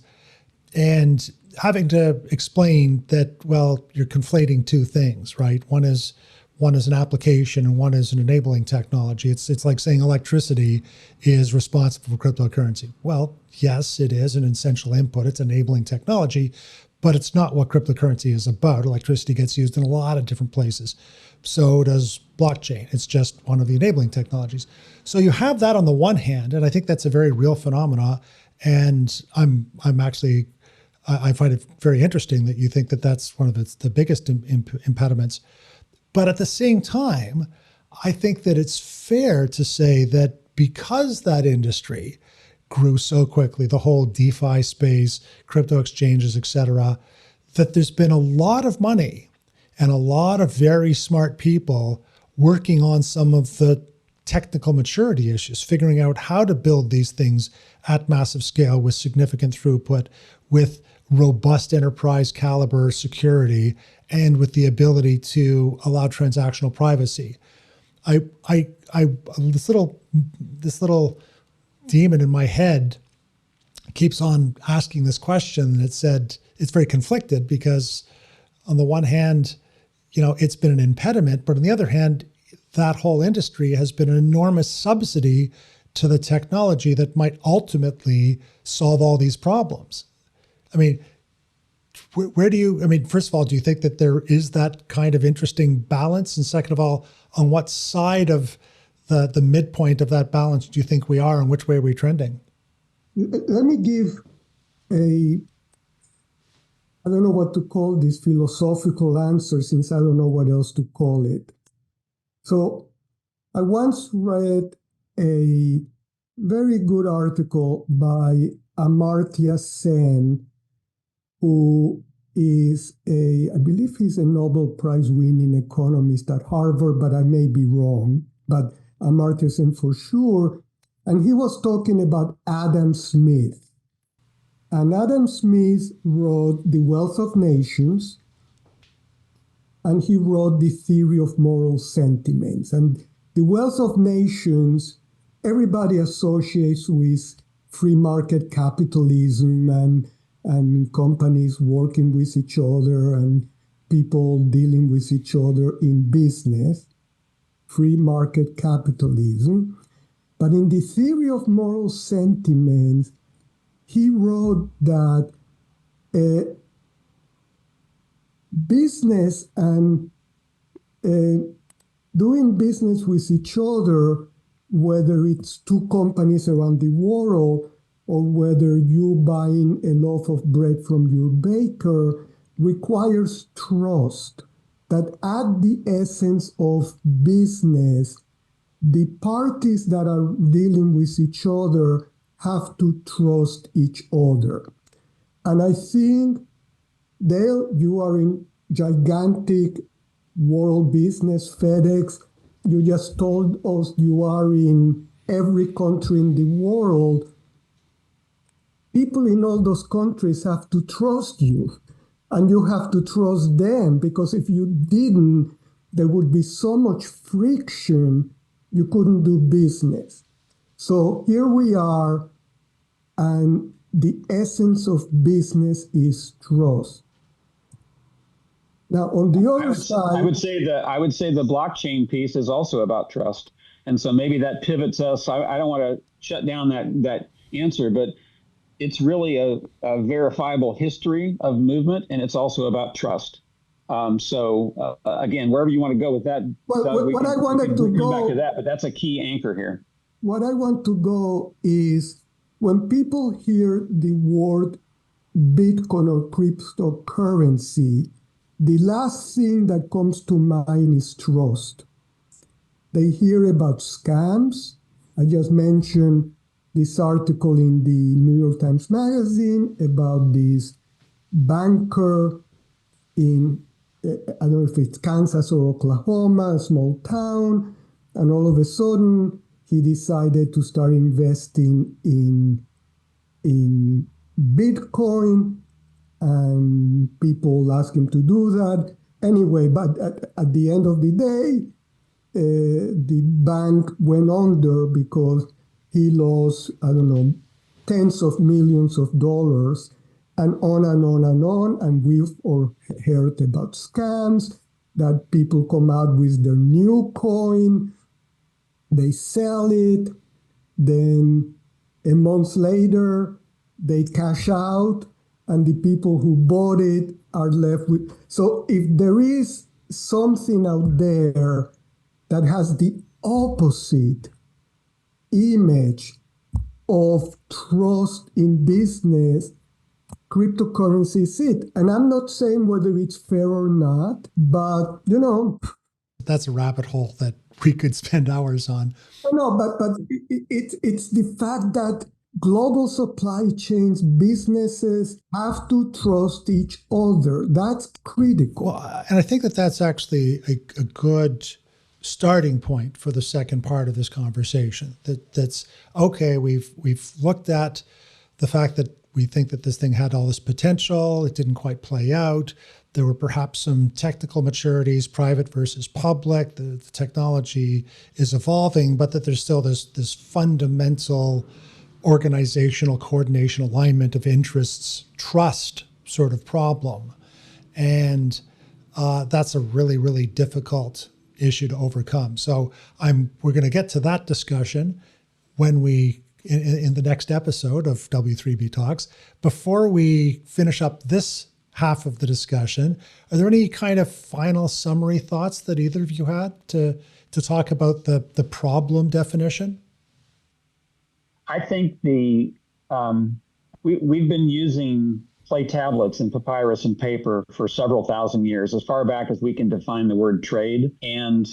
A: and having to explain that, well, you're conflating two things, right? One is an application and one is an enabling technology. It's like saying electricity is responsible for cryptocurrency. Well, yes, it is an essential input. It's enabling technology, but it's not what cryptocurrency is about. Electricity gets used in a lot of different places. So does blockchain. It's just one of the enabling technologies. So you have that on the one hand, and I think that's a very real phenomena. And I'm actually, I find it very interesting that you think that that's one of the biggest impediments. But at the same time, I think that it's fair to say that because that industry grew so quickly, the whole DeFi space, crypto exchanges, et cetera, that there's been a lot of money and a lot of very smart people working on some of the technical maturity issues, figuring out how to build these things at massive scale with significant throughput, with robust enterprise caliber security, and with the ability to allow transactional privacy. This little demon in my head keeps on asking this question, and it said it's very conflicted, because on the one hand, it's been an impediment, but on the other hand, that whole industry has been an enormous subsidy to the technology that might ultimately solve all these problems. I mean, first of all, do you think that there is that kind of interesting balance? And second of all, on what side of the midpoint of that balance do you think we are, and which way are we trending?
B: Let me give I don't know what to call this philosophical answer, since I don't know what else to call it. So I once read a very good article by Amartya Sen, who is I believe he's a Nobel Prize winning economist at Harvard, but I may be wrong, but Amartya Sen for sure. And he was talking about Adam Smith. And Adam Smith wrote The Wealth of Nations, and he wrote The Theory of Moral Sentiments. And The Wealth of Nations, everybody associates with free market capitalism and companies working with each other and people dealing with each other in business, free market capitalism. But in The Theory of Moral Sentiments, he wrote that business and doing business with each other, whether it's two companies around the world or whether you buying a loaf of bread from your baker, requires trust. That at the essence of business, the parties that are dealing with each other have to trust each other. And I think, Dale, you are in gigantic world business, FedEx. You just told us you are in every country in the world. People in all those countries have to trust you, and you have to trust them, because if you didn't, there would be so much friction, you couldn't do business. So here we are, and the essence of business is trust. Now, on the other side,
C: I would say the blockchain piece is also about trust, and so maybe that pivots us. I don't want to shut down that answer, but it's really a verifiable history of movement, and it's also about trust. So again, wherever you want to go with that,
B: well, what I wanted to go
C: back to that, but that's a key anchor here.
B: What I want to go is when people hear the word Bitcoin or cryptocurrency, the last thing that comes to mind is trust. They hear about scams. I just mentioned this article in the New York Times Magazine about this banker in, I don't know if it's Kansas or Oklahoma, a small town, and all of a sudden he decided to start investing in Bitcoin, and people asked him to do that. Anyway, but at the end of the day, the bank went under because he lost, I don't know, tens of millions of dollars, and on and on and on. And we've all heard about scams that people come out with their new coin, they sell it, then a month later they cash out, and the people who bought it are left with. So if there is something out there that has the opposite image of trust in business, cryptocurrency is it. And I'm not saying whether it's fair or not, but
A: that's a rabbit hole that we could spend hours on.
B: No, but it's the fact that global supply chains, businesses have to trust each other. That's critical.
A: Well, and I think that's actually a good starting point for the second part of this conversation. That's okay. We've looked at the fact that we think that this thing had all this potential. It didn't quite play out. There were perhaps some technical maturities, private versus public. The technology is evolving, but that there's still this fundamental organizational coordination, alignment of interests, trust sort of problem. And that's a really, really difficult issue to overcome. So we're going to get to that discussion when we in the next episode of W3B Talks. Before we finish up this half of the discussion, are there any kind of final summary thoughts that either of you had to talk about the problem definition?
C: I think we've been using clay tablets and papyrus and paper for several thousand years, as far back as we can define the word trade. And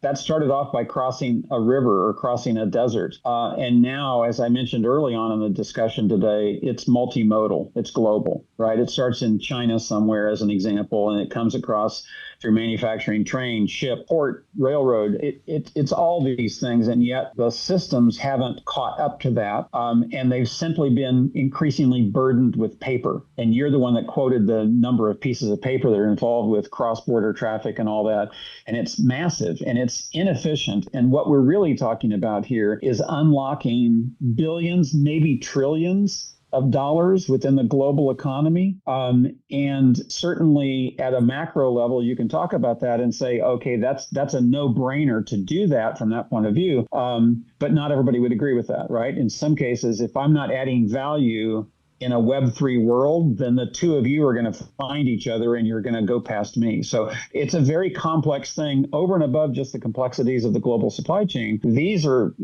C: That started off by crossing a river or crossing a desert. And now, as I mentioned early on in the discussion today, it's multimodal, it's global, right? It starts in China somewhere as an example, and it comes across through manufacturing, train, ship, port, railroad. It's all these things, and yet the systems haven't caught up to that, and they've simply been increasingly burdened with paper. And you're the one that quoted the number of pieces of paper that are involved with cross-border traffic and all that, and it's massive and it's inefficient. And what we're really talking about here is unlocking billions, maybe trillions of dollars within the global economy. And certainly at a macro level, you can talk about that and say, okay, that's a no-brainer to do that from that point of view. But not everybody would agree with that, right? In some cases, if I'm not adding value in a Web3 world, then the two of you are going to find each other and you're going to go past me. So it's a very complex thing over and above just the complexities of the global supply chain. These are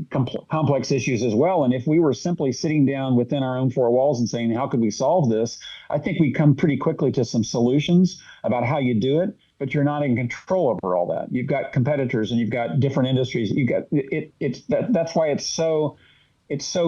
C: complex issues as well. And if we were simply sitting down within our own four walls and saying, how could we solve this? I think we come pretty quickly to some solutions about how you do it, but you're not in control over all that. You've got competitors and you've got different industries. You got that's why it's so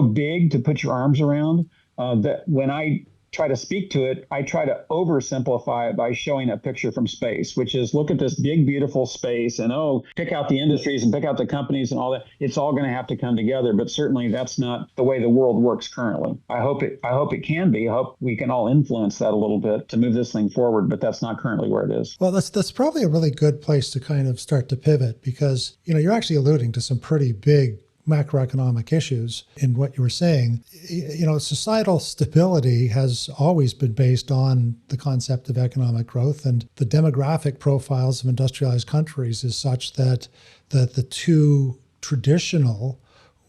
C: big to put your arms around. That when I try to speak to it, I try to oversimplify it by showing a picture from space, which is look at this big, beautiful space and, pick out the industries and pick out the companies and all that. It's all going to have to come together. But certainly that's not the way the world works currently. I hope it can be. I hope we can all influence that a little bit to move this thing forward. But that's not currently where it is.
A: Well, that's probably a really good place to kind of start to pivot, because, you're actually alluding to some pretty big macroeconomic issues in what you were saying. Societal stability has always been based on the concept of economic growth, and the demographic profiles of industrialized countries is such that the two traditional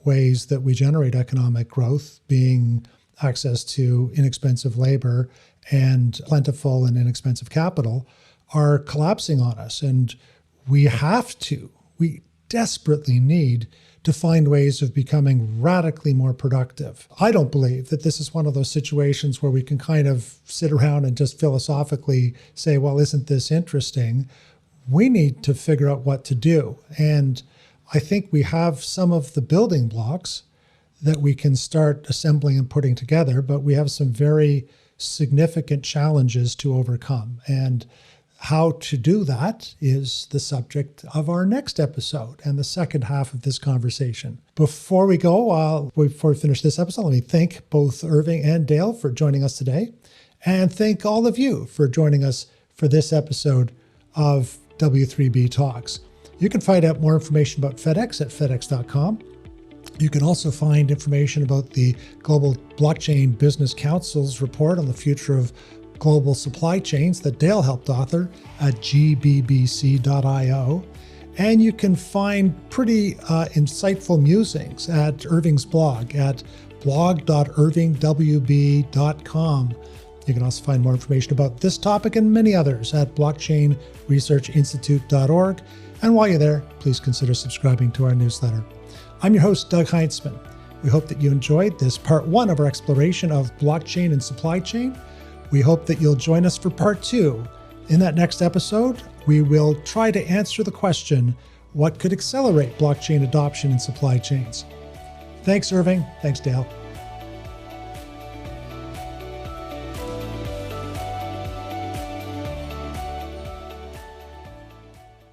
A: ways that we generate economic growth, being access to inexpensive labor and plentiful and inexpensive capital, are collapsing on us. And we desperately need to find ways of becoming radically more productive. I don't believe that this is one of those situations where we can kind of sit around and just philosophically say, well, isn't this interesting? We need to figure out what to do. And I think we have some of the building blocks that we can start assembling and putting together, but we have some very significant challenges to overcome. And how to do that is the subject of our next episode and the second half of this conversation. Before we finish this episode, let me thank both Irving and Dale for joining us today, and thank all of you for joining us for this episode of W3B Talks. You can find out more information about FedEx at fedex.com. You can also find information about the Global Blockchain Business Council's report on the future of global supply chains that Dale helped author at gbbc.io. And you can find pretty insightful musings at Irving's blog at blog.irvingwb.com. You can also find more information about this topic and many others at blockchainresearchinstitute.org. And while you're there, please consider subscribing to our newsletter. I'm your host, Doug Heintzman. We hope that you enjoyed this part one of our exploration of blockchain and supply chain. We hope that you'll join us for part two. In that next episode, we will try to answer the question, what could accelerate blockchain adoption in supply chains? Thanks, Irving. Thanks, Dale.